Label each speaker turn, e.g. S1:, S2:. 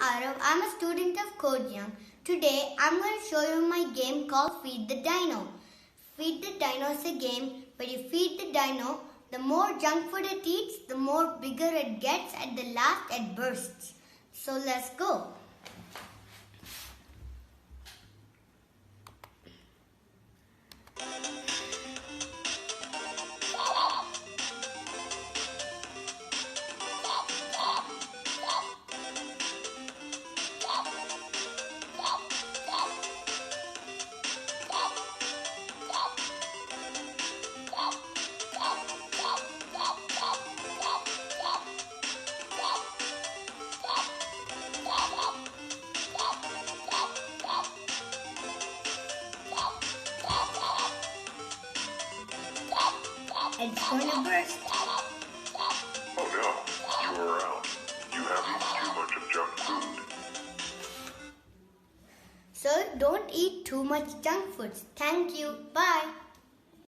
S1: Aarav. I'm a student of Codeyoung. Today, I'm going to show you my game called Feed the Dino. Feed the Dino is a game where you feed the dino. The more junk food it eats, the more bigger it gets. At the last, it bursts. So let's go. It's going to burst.
S2: Oh no, you are out. You have eaten too much of junk food.
S1: So don't eat too much junk foods. Thank you. Bye.